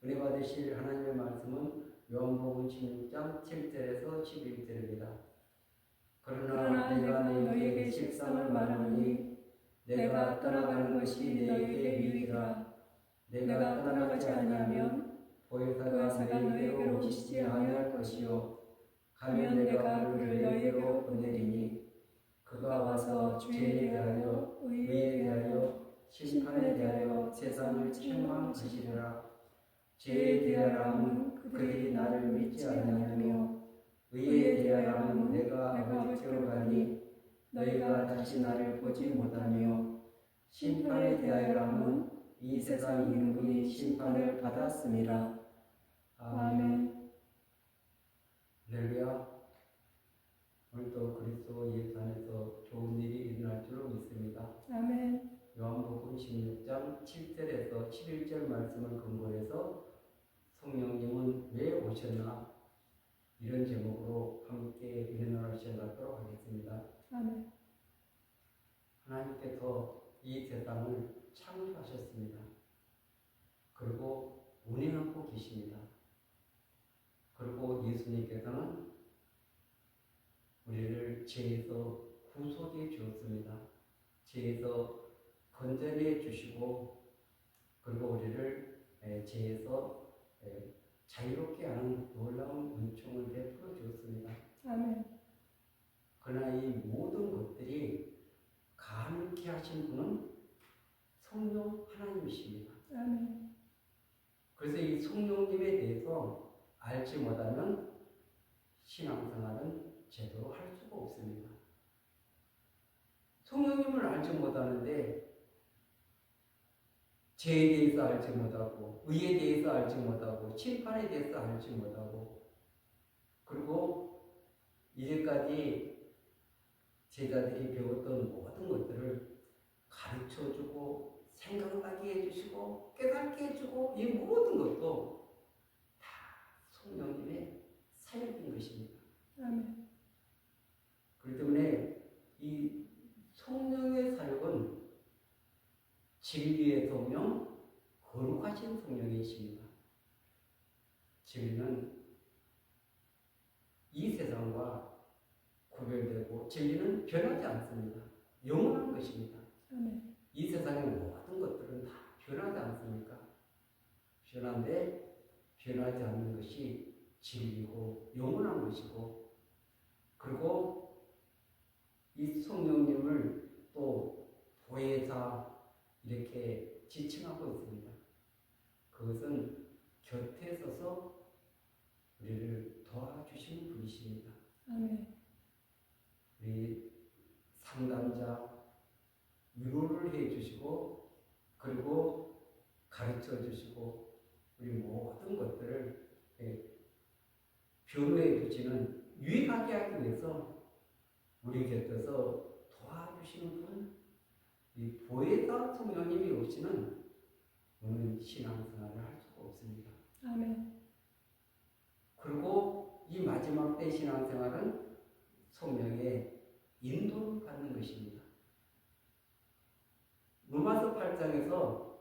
은혜 받으실 하나님의 말씀은 요한복음 16장 7절에서 11절입니다. 그러나 내가 너희에게 실상을 말하노니 내가 떠나가는 것이 너희에게 유익이라. 내가 떠나가지 아니하면 보혜사가 너희에게로 오시지 아니할 것이요 가면 내가 그를 너희에게로 보내리니 그가 와서 죄에 대하여 의에 대하여 심판에 대하여 세상을 책망하시리라. 죄에 대하여는 그들이 나를 믿지 아니하며 의에 대하여는 내가 아버지께로 가니 너희가 다시 나를 보지 못하며 심판에 대하여는 이 세상 인간이 심판을 받았음이라. 아멘. 할렐루야. 오늘도 그리스도 예수 안에서 좋은 일이 일어날 줄 믿습니다. 아멘. 요한복음 16장 7절에서 11절 말씀을 근거해서 성령님은 왜 오셨나 이런 제목으로 함께 은혜나를 시작하도록 하겠습니다. 아멘. 하나님께서 이 세상을 창조하셨습니다. 그리고 운행하고 계십니다. 그리고 예수님께서는 우리를 죄에서 구속해 주었습니다. 죄에서 건져내 주시고 그리고 우리를 죄에서 자유롭게 하는 놀라운 은총을 베풀어 주었습니다. 아멘. 그러나 이 모든 것들이 가능케 하신 분은 성령 하나님이십니다. 아멘. 그래서 이 성령님에 대해서 알지 못하면 신앙생활은 제대로 할 수가 없습니다. 성령님을 알지 못하는데 죄에 대해서 알지 못하고 의에 대해서 알지 못하고 심판에 대해서 알지 못하고 그리고 이제까지 제자들이 배웠던 모든 것들을 가르쳐주고 생각나게 해주시고 깨닫게 해주고 이 모든 것도 다 성령님의 사역인 것입니다. 아멘. 그렇기 때문에 이 성령의 사역은 진리의 성령, 거룩하신 성령이십니다. 진리는 이 세상과 구별되고 진리는 변하지 않습니다. 영원한 것입니다. 아멘. 이 세상의 모든 것들은 다 변하지 않습니까? 변한데 변하지 않는 것이 진리고 영원한 것이고 그리고 이 성령님을 또 보혜사 이렇게 지칭하고 있습니다. 그것은 곁에 서서 우리를 도와주시는 분이십니다. 아멘. 우리 상담자 위로를 해주시고 그리고 가르쳐 주시고 우리 모든 것들을 변호해 주시는 유익하게 하기 위해서 우리 곁에서 도와주시는 분, 이 보혜사 성령님이 없이는 우리는 신앙생활을 할 수가 없습니다. 아멘. 그리고 이 마지막 때 신앙생활은 성령의 인도를 받는 것입니다. 로마서 8장에서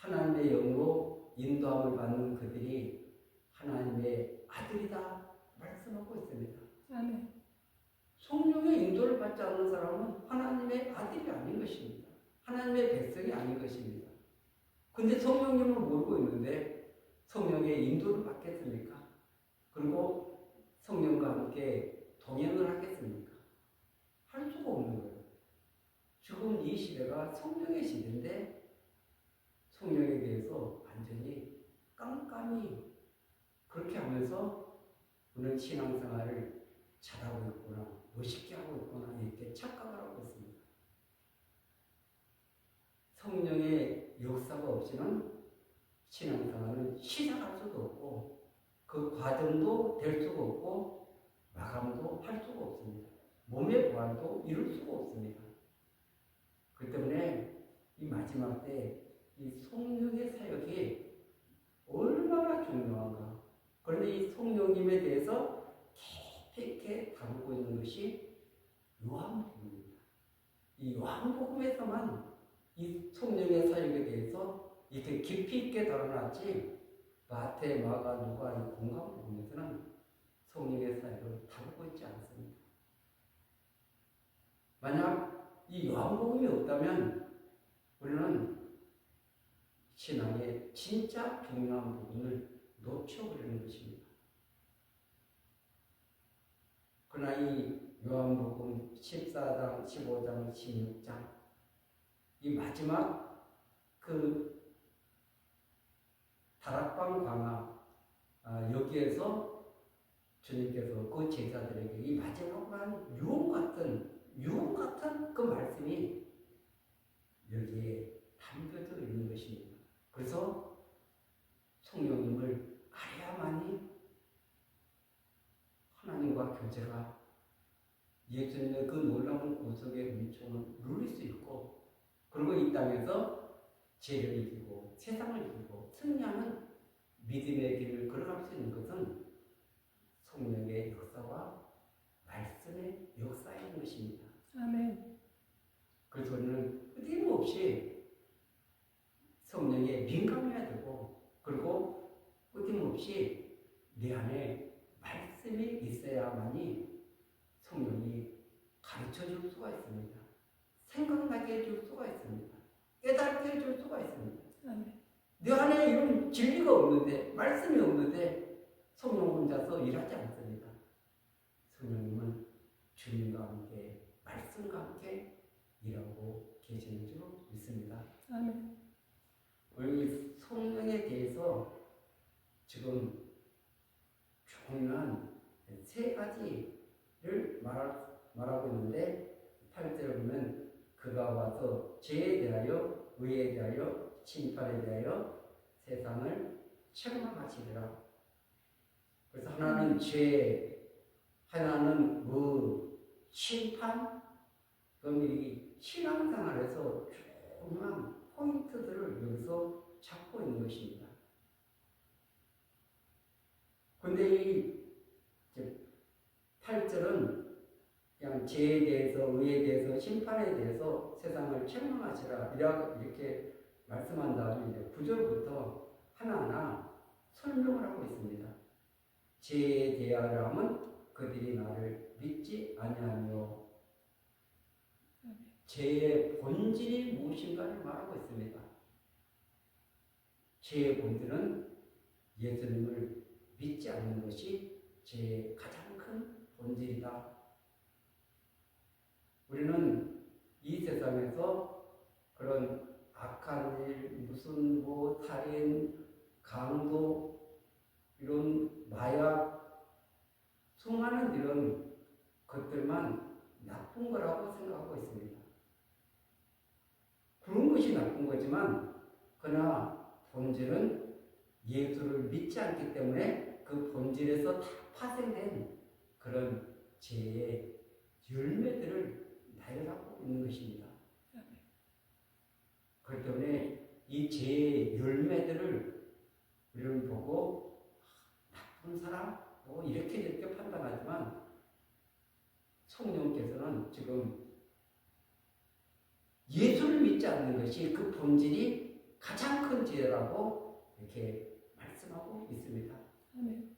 하나님의 영으로 인도함을 받는 그들이 하나님의 아들이다 말씀하고 있습니다. 아멘. 성령의 인도를 받지 않는 사람은 하나님의 아들이 아닌 것입니다. 하나님의 백성이 아닌 것입니다. 근데 성령님을 모르고 있는데 성령의 인도를 받겠습니까? 그리고 성령과 함께 동행을 하겠습니까? 할 수가 없는 거예요. 지금 이 시대가 성령의 시대인데 성령에 대해서 완전히 깜깜이 그렇게 하면서 우리는 신앙생활을 잘하고 있구나, 멋있게 하고 있구나 이렇게 착각을 하고 있습니다. 성령의 역사가 없이는 신앙생활은 시작할 수도 없고 그 과정도 될 수가 없고 마감도 할 수가 없습니다. 몸의 부활도 이룰 수가 없습니다. 그렇기 때문에 이 마지막 때 이 성령의 사역이 얼마나 중요한가. 그런데 이 성령님에 대해서 깊이 있게 다루고 있는 것이 요한복음입니다. 이 요한복음에서만 이 성령의 사역에 대해서 이렇게 깊이 있게 다뤄놨지 마태, 마가, 누가 이 공감을 보면서는 성령의 사역을 다루고 있지 않습니다. 만약 이 요한복음이 없다면 우리는 신앙의 진짜 중요한 부분을 놓쳐버리는 것입니다. 그러나 이 요한복음 14장, 15장, 16장 이 마지막 그 다락방 강화 여기에서 주님께서 그 제자들에게 이 마지막으로 한 유언 같은 그 말씀이 여기에 담겨져 있는 것입니다. 그래서 성령님을 알아야만이 하나님과 교제가 예수님의 그 놀라운 구속의 은총을 누릴 수 있고, 그리고 이 땅에서 죄를 이기고 세상을 이기고 승리하는 믿음의 길을 걸어갈 수 있는 것은 성령의 역사와 말씀의 역사인 것입니다. 아멘. 그래서 우리는 끊임없이 성령에 민감해야 되고, 그리고 끊임없이 내 안에 말씀이 있어야만이 성령이 가르쳐 줄 수가 있습니다. 생각나게 해줄 수가 있습니다. 깨닫게 해줄 수가 있습니다. 아멘. 내 안에 이런 진리가 없는데, 말씀이 없는데 성령 혼자서 일하지 않습니다. 성령님은 주님과 함께, 말씀과 함께 일하고 계시는 줄 믿습니다. 아멘. 우리 성령에 대해서 지금 중요한 세 가지를 말하고 있는데, 8절에 보면 그가 와서 죄에 대하여, 의에 대하여, 심판에 대하여 세상을 책망하시리라. 그래서 하나는 죄, 하나는 심판, 그럼 이 신앙생활에서 중요한 포인트들을 여기서 잡고 있는 것입니다. 근데 이 8절은 그냥 죄에 대해서, 의에 대해서, 심판에 대해서 세상을 책망하시라 이렇게 말씀한 다음에 이제 9절부터 하나하나 설명을 하고 있습니다. 죄에 대하여 하면 그들이 나를 믿지 아니하며, 죄의 본질이 무엇인가를 말하고 있습니다. 죄의 본질은 예수님을 믿지 않는 것이 죄의 가장 큰 본질이다. 우리는 이 세상에서 그런 악한 일, 무슨 살인, 강도, 이런 마약, 수많은 이런 것들만 나쁜 거라고 생각하고 있습니다. 그런 것이 나쁜 거지만, 그러나 본질은 예수를 믿지 않기 때문에 그 본질에서 다 파생된 그런 죄의 열매들을 나열하고 있는 것입니다. 그렇기 때문에 이 죄의 열매들을 우리는 보고 나쁜 사람, 이렇게 판단하지만 성령께서는 지금 예수를 믿지 않는 것이 그 본질이 가장 큰 죄라고 이렇게 말씀하고 있습니다. 아멘.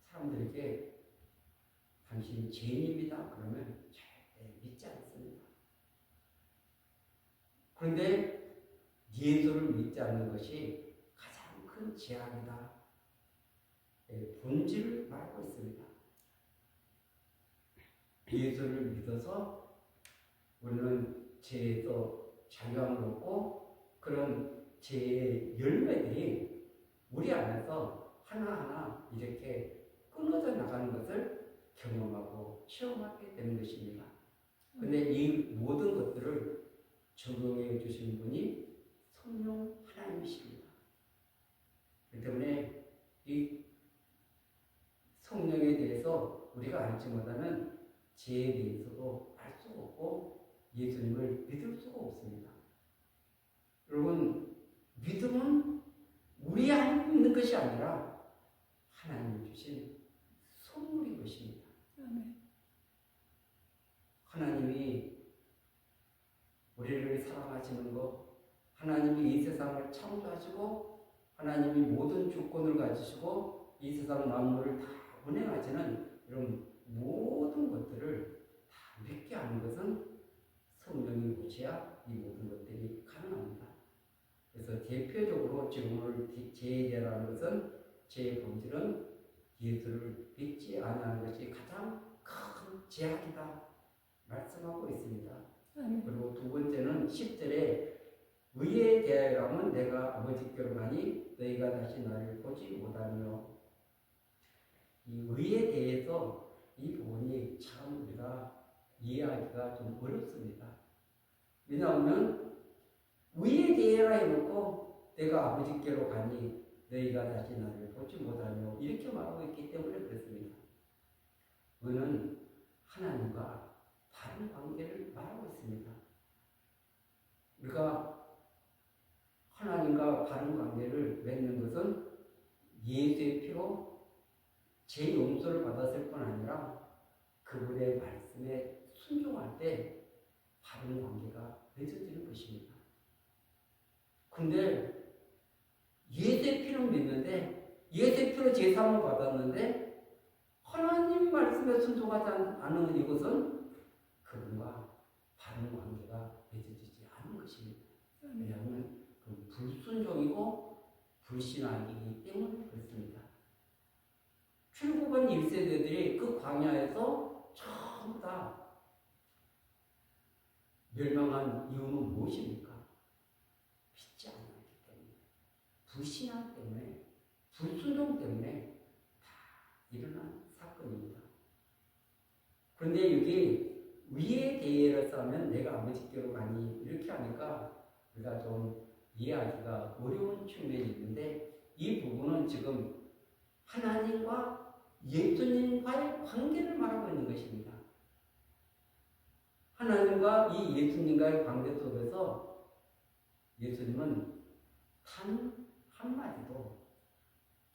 사람들에게 당신이 죄인입니다. 그러면 절대 믿지 않습니다. 그런데 예수를 믿지 않는 것이 가장 큰 죄악이다. 본질을 말하고 있습니다. 예수를 믿어서 우리는 죄에서 자유함을 얻고, 그런 죄의 열매들이 우리 안에서 하나하나 이렇게 끊어져 나가는 것을 경험하고 체험하게 되는 것입니다. 근데 이 모든 것들을 적용해 주신 분이 성령 하나님이십니다. 그렇기 때문에 이 성령에 대해서 우리가 알지 못하는 죄에 대해서도 알 수가 없고 예수님을 믿을 수가 없습니다. 여러분, 믿음은 우리 안에 있는 것이 아니라 하나님이 주신 선물인 것입니다. 아멘. 하나님이 우리를 사랑하시는 것, 하나님이 이 세상을 창조하시고 하나님이 모든 주권을 가지시고 이 세상 만물을 다 운행하시는 이런 모든 것들을 다 믿게 하는 것은 성령이 오셔야 이 모든 것들이 가능합니다. 그래서 대표적으로 지금 오늘 제의라는 것은 제 본질은 예수를 믿지 않는 것이 가장 큰 제약이다 말씀하고 있습니다. 아멘. 그리고 두 번째는 10절에 의에 대하여라면 내가 아버지께로 가니 너희가 다시 나를 보지 못하며, 이 의에 대해서 이 부분이 참 우리가 이해하기가 좀 어렵습니다. 왜냐하면 의에 대하여라 해놓고 내가 아버지께로 가니 너희가 다시 나를 보지 못하며 이렇게 말하고 있기 때문에 그렇습니다. 의는 하나님과 바른 관계를 말하고 있습니다. 우리가 하나님과 바른 관계를 맺는 것은 예수의 피로 제 용서를 받았을 뿐 아니라 그분의 말씀에 순종할 때 바른 관계가 맺어지는 것입니다. 근데 예수의 피는 믿는데 예수의 피로 제사함을 받았는데 하나님 말씀에 순종하지 않는 이것은 그분과 바른 관계가 맺어지지 않은 것입니다. 왜냐하면 그 불순종이고 불신앙이기 때문에 그렇습니다. 출국한 1세대들이 그 광야에서 전부 다 멸망한 이유는 무엇입니까? 믿지 않았기 때문에, 불신앙 때문에, 불순종 때문에 다 일어난 사건입니다. 그런데 여기 위에 대해서 하면 내가 아버지께로 가니 이렇게 하니까 우리가 좀 이해하기가 어려운 측면이 있는데, 이 부분은 지금 하나님과 예수님과의 관계를 말하고 있는 것입니다. 하나님과 이 예수님과의 관계 속에서 예수님은 단 한마디도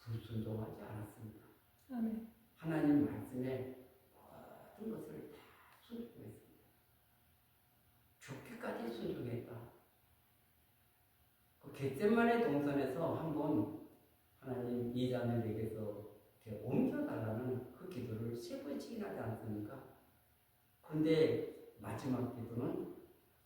불순종하지 않았습니다. 아멘. 하나님 말씀에 모든 것을 다 순종했습니다. 죽기까지 순종했다. 그 겟세마네 동산에서 한번 하나님 이 잔을 내게서 이렇게 옮겨달라는 그 기도를 3번씩이나 하지 않습니까? 그런데 마지막 기도는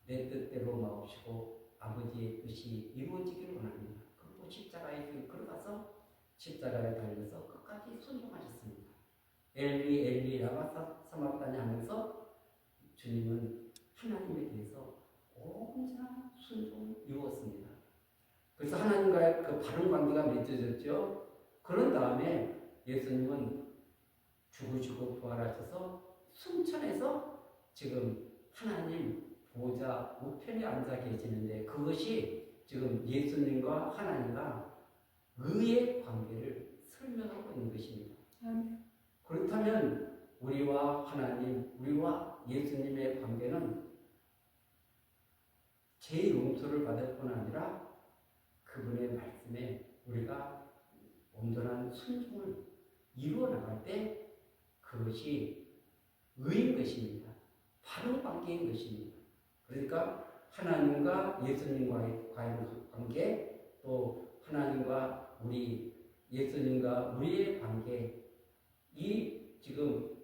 내 뜻대로 마옵시고 아버지의 뜻이 이루어지기를 원합니다. 그리고 십자가에 걸어가서 십자가에 달려서 끝까지 순종하셨습니다. 엘리 엘리 라마 사막다니 하면서 주님은 하나님에 대해서 온전한 순종을 이루었습니다. 그래서 하나님과의 그 바른 관계가 맺어졌죠. 그런 다음에 예수님은 죽으시고 부활하셔서 승천해서 지금 하나님 보좌 우편에 앉아 계시는데, 그것이 지금 예수님과 하나님과 의의 관계를 설명하고 있는 것입니다. 아멘. 그렇다면 우리와 하나님, 우리와 예수님의 관계는 제 용서를 받을 뿐 아니라 그분의 말씀에 우리가 온전한 순종을 이루어 나갈 때 그것이 의인 것입니다. 바른 관계인 것입니다. 그러니까 하나님과 예수님과의 관계, 또 하나님과 우리 예수님과 우리의 관계, 이 지금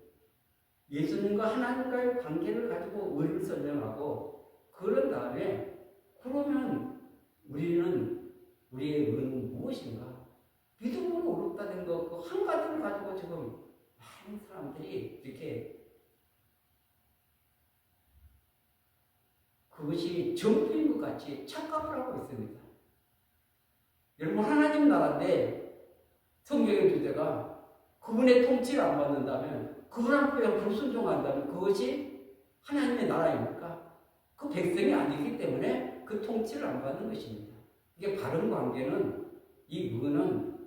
예수님과 하나님과의 관계를 가지고 의를 설명하고, 그런 다음에 그러면 우리는 우리의 의는 무엇인가? 믿음으로 어렵다는 것, 그 한 가지를 가지고 지금 많은 사람들이 이렇게 그것이 전부인 것 같이 착각을 하고 있습니다. 여러분, 하나님 나라인데 성경의 주제가 그분의 통치를 안 받는다면, 그분 앞에 불순종한다면 그것이 하나님의 나라입니까? 그 백성이 아니기 때문에 그 통치를 안 받는 것입니다. 이게 바른 관계는, 이 의는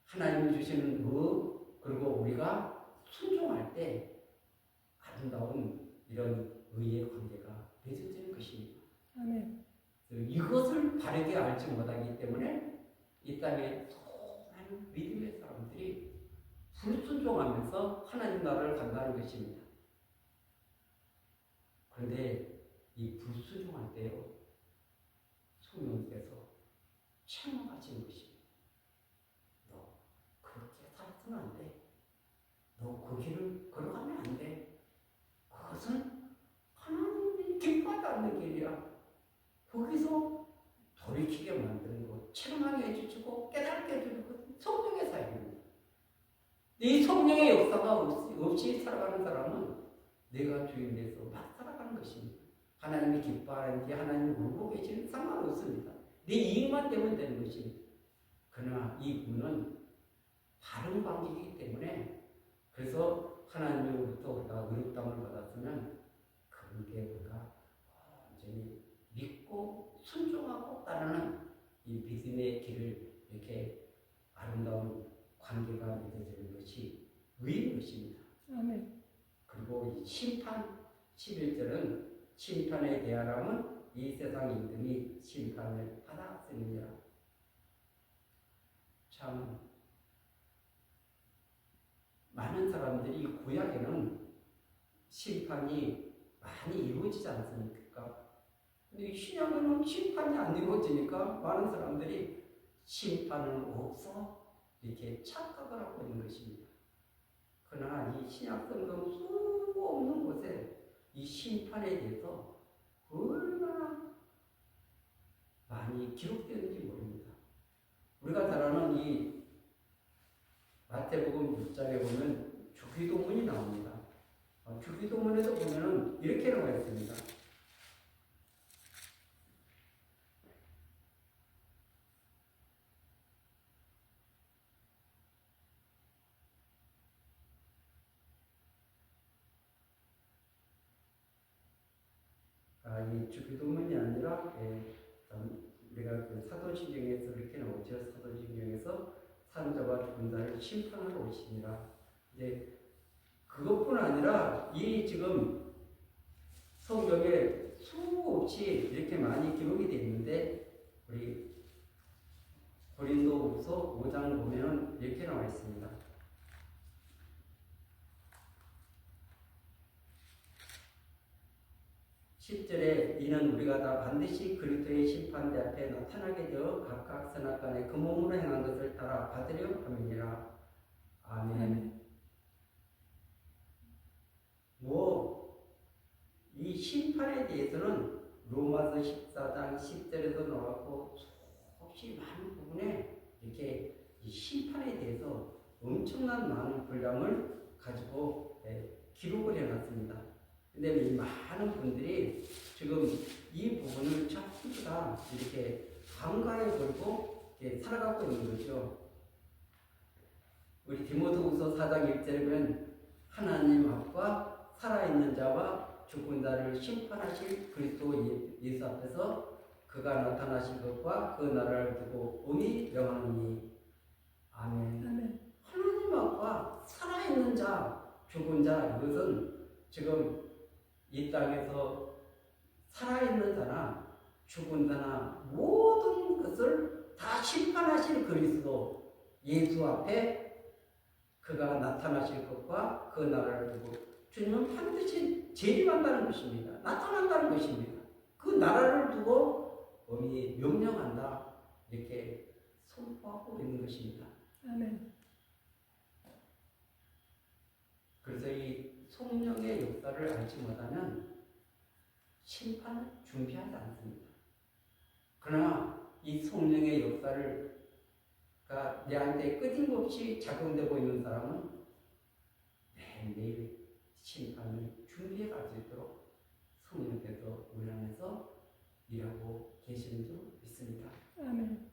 하나님이 주시는 의, 그리고 우리가 순종할 때 아름다운 이런 의의 관계가 맺어지는 것입니다. 아멘. 이것을 바르게 알지 못하기 때문에 이 땅에 수많은 믿음의 사람들이 불순종하면서 하나님 나라를 간다는 것입니다. 그런데 이 불순종할 때요, 성령께서 책망하신 것입니다. 너 그렇게 살아서는 안 돼. 너 그 길을 걸어가면 안 돼. 그것은 하나님이 기뻐하지 않는 길이야. 거기서 돌이키게 만드는 것, 책망해 주시고 깨닫게 해주는 것은 성령의 사역입니다. 이 성령의 역사가 없이 살아가는 사람은 내가 주인에서 막 살아가는 것입니다. 하나님이 기뻐하는지 하나님이 울고 계시는 상관없습니다. 내 이익만 되면 되는 것입니다. 그러나 이 분은 다른 관계이기 때문에 그래서 하나님으로부터 우리가 의롭다함을 받았으면 그분께 우리가 완전히 믿고 순종하고 따르는 이 믿음의 길을 이렇게 아름다운 관계가 맺어지는 것이 의인 것입니다. 아멘. 그리고 이 심판 11절은 심판에 대하라면 이 세상 인등이 심판을 받았으니라. 참 많은 사람들이 구약에는 심판이 많이 이루어지지 않습니까? 근데 신약에는 심판이 안 이루어지니까 많은 사람들이 심판은 없어 이렇게 착각을 하고 있는 것입니다. 그러나 이 신약 성경 수고 없는 곳에 이 심판에 대해서 얼마나 많이 기록되는지 모릅니다. 우리가 잘 아는 이 마태복음 6장에 보면 주기도문이 나옵니다. 주기도문에도 보면은 이렇게 나와 있습니다. 이 주기도문이 아니라 우리가 그 사도신경에서 이렇게 나오죠. 사도신경에서 산자와 죽은 자를 심판하러 오시니라. 이제 그것뿐 아니라 이 지금 성경에 수없이 이렇게 많이 기록이 되어 있는데 우리 고린도후서 5장 보면은 이렇게 나와 있습니다. 10절에 이는 우리가 다 반드시 그리스도의 심판대 앞에 나타나게 되어 각각 선악간에 그 몸으로 행한 것을 따라 받으려 함이니라. 아멘. 이 심판에 대해서는 로마서 14장 10절에도 나왔고 수없이 많은 부분에 이렇게 이 심판에 대해서 엄청난 많은 분량을 가지고 기록을 해놨습니다. 근데 이 많은 분들이 지금 이 부분을 전부 다 이렇게 간과해버리고 살아가고 있는 거죠. 우리 디모데후서 4장 1절에 보면 하나님 앞과 살아있는 자와 죽은 자를 심판하실 그리스도 예수 앞에서 그가 나타나실 것과 그 나라를 두고 엄히 명하노니. 아멘. 아멘. 하나님 앞과 살아있는 자, 죽은 자, 이것은 지금 이 땅에서 살아있는 자나 죽은 자나 모든 것을 다 심판하실 그리스도 예수 앞에 그가 나타나실 것과 그 나라를 두고 주님은 반드시 재림한다는 것입니다. 나타난다는 것입니다. 그 나라를 두고 엄히 명령한다 이렇게 선포하고 있는 것입니다. 아멘. 그래서 이 성령의 역사를 알지 못하면 심판을 준비하지 않습니다. 그러나 이 성령의 역사를 내한테 끊임없이 작용되고 있는 사람은 매일매일 심판을 준비해 갈 수 있도록 성령께서 우리 안에서 일하고 계시는 줄 믿습니다. 아멘.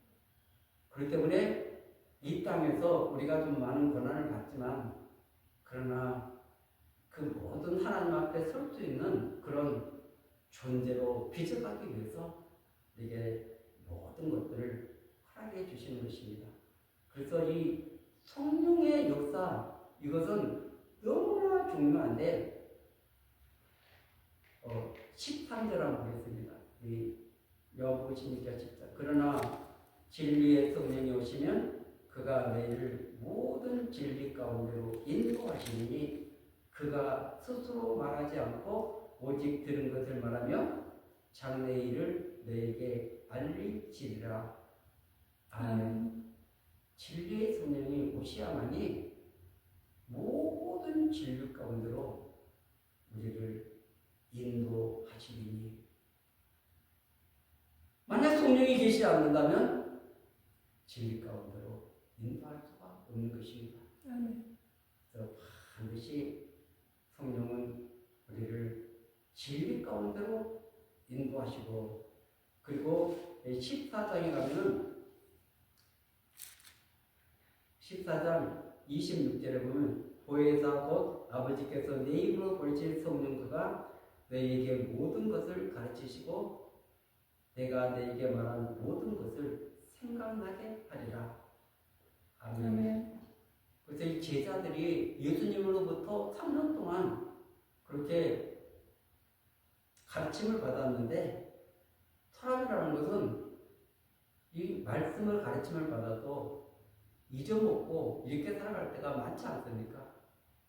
그렇기 때문에 이 땅에서 우리가 좀 많은 고난을 받지만 그러나 그 모든 하나님 앞에 설 수 있는 그런 존재로 빚어가기 위해서 이게 모든 것들을 허락해 주시는 것입니다. 그래서 이 성령의 역사 이것은 너무나 중요한데 13절 한번 보겠습니다. 요한복음 16장 10절. 그러나 진리의 성령이 오시면 그가 너희를 모든 진리 가운데로 인도하시니 그가 스스로 말하지 않고 오직 들은 것을 말하며 장래의 일을 너에게 알리시리라. 아멘. 진리의 성령이 오시야만이 모든 진리 가운데로 우리를 인도하시리니, 만약 성령이 계시지 않는다면 진리 가운데로 인도할 수가 없는 것입니다. 아멘. 그래서 반드시 성령은 우리를 진리 가운데로 인도하시고, 그리고 14장에 가면은 14장 26절에 보면 보혜사 곧 아버지께서 내 입으로 보내실 성령 그가 너희에게 모든 것을 가르치시고 내가 너희에게 말한 모든 것을 생각나게 하리라. 아멘. 아멘. 그래서 이 제자들이 예수님으로부터 3년 동안 그렇게 가르침을 받았는데, 사람이라는 것은 이 말씀을 가르침을 받아도 잊어먹고 이렇게 살아갈 때가 많지 않습니까?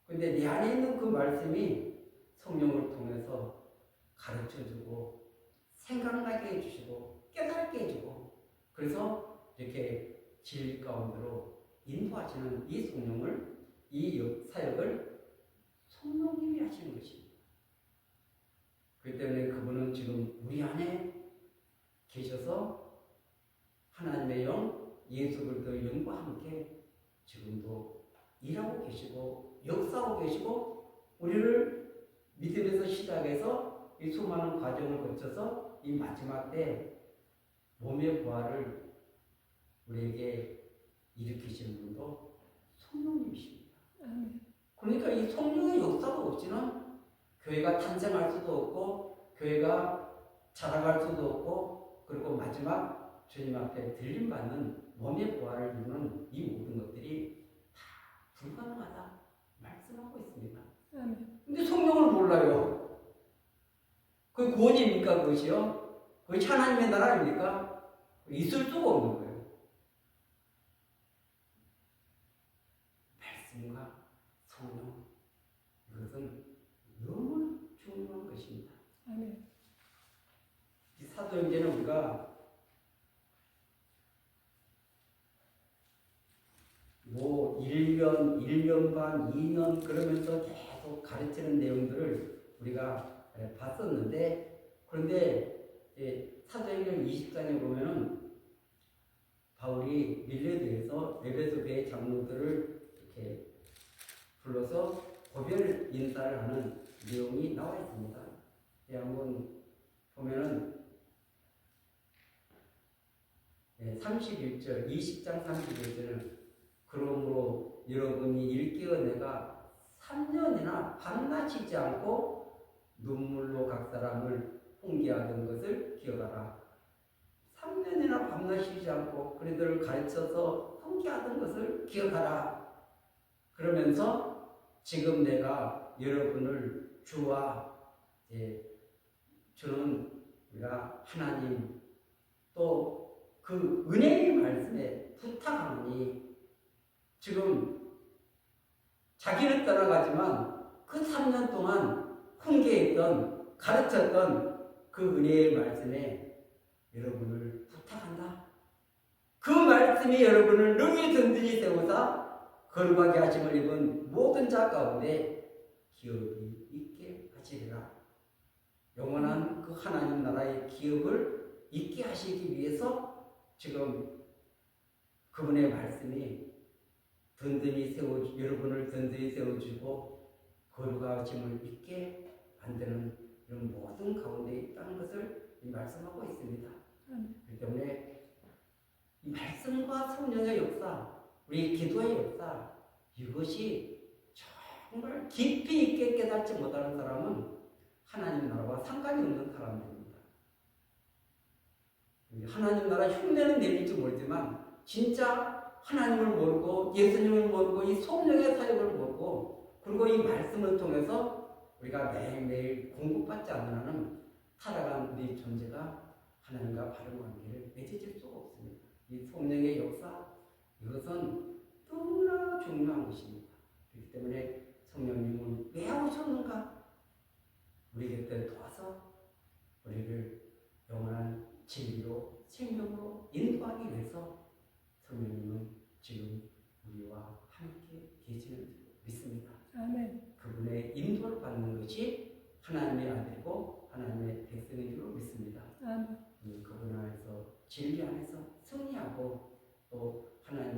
근데 내 안에 있는 그 말씀이 성령을 통해서 가르쳐주고 생각나게 해주시고 깨닫게 해주고, 그래서 이렇게 진리 가운데로 인도하시는 이 성령을, 이 사역을 성령님이 하시는 것입니다. 그렇기 때문에 그분은 지금 우리 안에 계셔서 하나님의 영, 예수 그리스도의 영과 함께 지금도 일하고 계시고 역사하고 계시고, 우리를 믿음에서 시작해서 이 수많은 과정을 거쳐서 이 마지막 때 몸의 부활을 우리에게 일으키시는 분도 성령님이십니다. 아멘. 그러니까 이 성령의 역사가 없이는 교회가 탄생할 수도 없고 교회가 자라갈 수도 없고, 그리고 마지막 주님 앞에 들림받는 몸의 부활을 이루는 이 모든 것들이 다 불가능하다 말씀하고 있습니다. 아멘. 근데 성령을 몰라요. 그게 구원입니까 그것이요? 그것이 하나님의 나라 아닙니까? 있을 수가 없는 거예요. 말씀과 성령, 이것은 너무 중요한 것입니다. 아멘. 이 사도행전은 우리가 뭐 1년 반, 2년 그러면서 계속 가르치는 내용들을 우리가 봤었는데, 그런데 사도행전 20장에 보면은 바울이 밀레드에서 에베소 교회 장로들을 이렇게 불러서 고별 인사를 하는 내용이 나와 있습니다. 한번 보면은 31절, 20장 31절은 그러므로 여러분이 일깨어 내가 3년이나 밤낮 쉬지 않고 눈물로 각 사람을 훈계하던 것을 기억하라. 3년이나 밤낮 쉬지 않고 그들을 가르쳐서 훈계하던 것을 기억하라. 그러면서 지금 내가 여러분을 주와 주는 우리가 하나님 또 그 은혜의 말씀에 부탁하노니, 지금 자기는 떠나가지만 그 3년 동안 훈계했던 가르쳤던 그 은혜의 말씀에 여러분을 부탁한다. 그 말씀이 여러분을 능히 든든히 세우사 거룩하게 하심을 입은 모든 자 가운데 기업이 있게 하시리라. 영원한 그 하나님 나라의 기업을 있게 하시기 위해서 지금 그분의 말씀이 여러분을 든든히 세워주고 거룩하심을 있게 만드는 이런 모든 가운데 있다는 것을 말씀하고 있습니다. 그렇기 때문에 이 말씀과 성령의 역사, 우리 기도의 역사, 이것이 정말 깊이 있게 깨닫지 못하는 사람은 하나님 나라와 상관이 없는 사람들입니다. 하나님 나라 흉내는 내릴지 모르지만 진짜 하나님을 모르고 예수님을 모르고 이 성령의 사역을 모르고, 그리고 이 말씀을 통해서 우리가 매일매일 공급받지 않는 한은 살아가는 우리 존재가 하나님과 바른 관계를 맺어질 수가 없습니다. 이 성령의 역사, 이것은 너무나 중요한 것입니다. 그렇기 때문에 성령님은 왜 오셨는가? 우리 곁에 도와서 우리를 영원한 진리로 생명으로 인도하기 위해서 성령님은 지금 우리와 함께 계시는 줄 믿습니다. 아멘. 그분의 인도를 받는 것이 하나님의 아들이고 하나님의 백성인 줄 믿습니다. 아멘. 그분 안에서 진리 안에서 승리하고 또 하나님